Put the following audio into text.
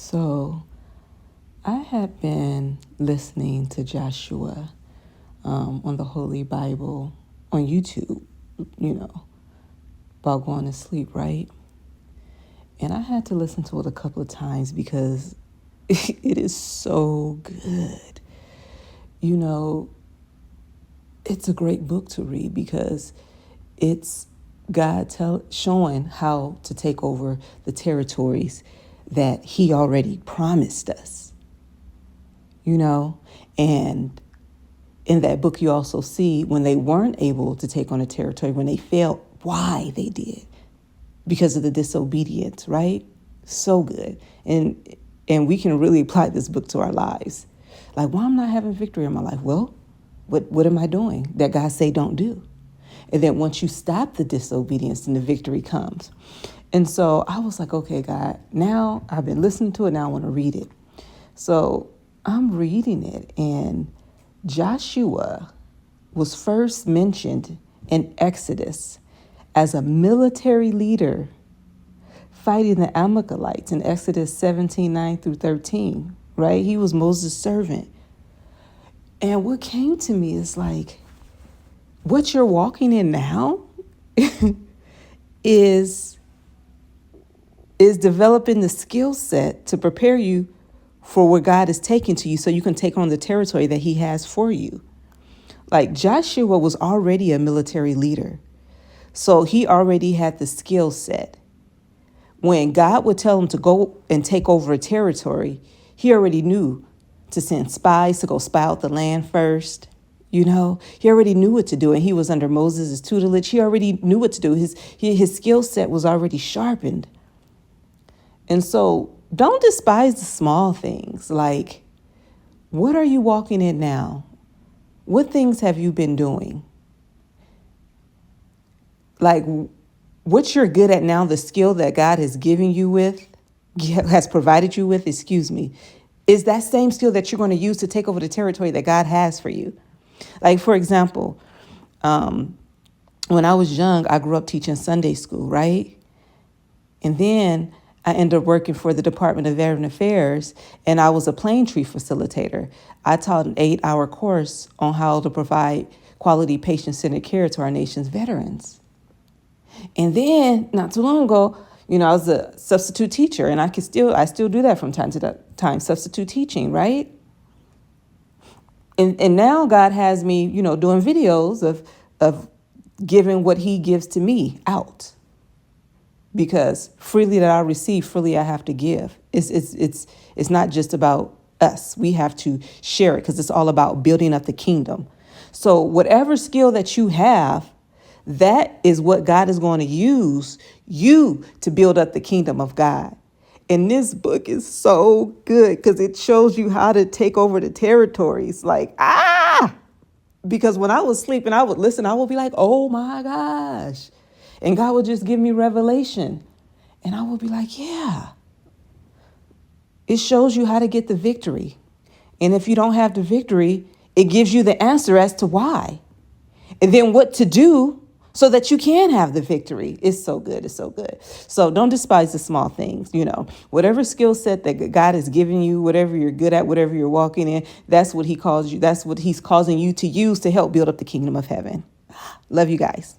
So I had been listening to Joshua on the Holy Bible on YouTube, about going to sleep, right? And I had to listen to it a couple of times because it is so good. It's a great book to read because it's God showing how to take over the territories that He already promised us, and in that book you also see when they weren't able to take on a territory, when they failed, why they did, because of the disobedience, right? So good. And we can really apply this book to our lives. Like, why am I not having victory in my life? Well, what am I doing that God say don't do? And then once you stop the disobedience, then the victory comes. And so I was like, okay, God, now I've been listening to it. Now I want to read it. So I'm reading it, and Joshua was first mentioned in Exodus as a military leader fighting the Amalekites in Exodus 17:9-13, right? He was Moses' servant. And what came to me is like, what you're walking in now is developing the skill set to prepare you for where God is taking to you so you can take on the territory that He has for you. Like, Joshua was already a military leader, so he already had the skill set. When God would tell him to go and take over a territory, he already knew to send spies to go spy out the land first. He already knew what to do, and he was under Moses' tutelage. He already knew what to do. His skill set was already sharpened. And so don't despise the small things. Like, what are you walking in now? What things have you been doing? Like, what you're good at now, the skill that God has provided you with, is that same skill that you're going to use to take over the territory that God has for you. Like, for example, when I was young, I grew up teaching Sunday school, right? And then I ended up working for the Department of Veteran Affairs, and I was a plane tree facilitator. I taught an 8-hour course on how to provide quality patient-centered care to our nation's veterans. And then not too long ago, I was a substitute teacher, and I still do that from time to time, substitute teaching, right? And now God has me, doing videos of giving what He gives to me out. Because freely that I receive, freely I have to give. It's not just about us. We have to share it because it's all about building up the kingdom. So whatever skill that you have, that is what God is going to use you to build up the kingdom of God. And this book is so good because it shows you how to take over the territories. Like, because when I was sleeping, I would listen. I would be like, oh my gosh. And God would just give me revelation. And I would be like, yeah. It shows you how to get the victory. And if you don't have the victory, it gives you the answer as to why. And then what to do so that you can have the victory. It's so good. It's so good. So don't despise the small things. Whatever skill set that God has given you, whatever you're good at, whatever you're walking in, that's what He calls you. That's what He's causing you to use to help build up the kingdom of heaven. Love you guys.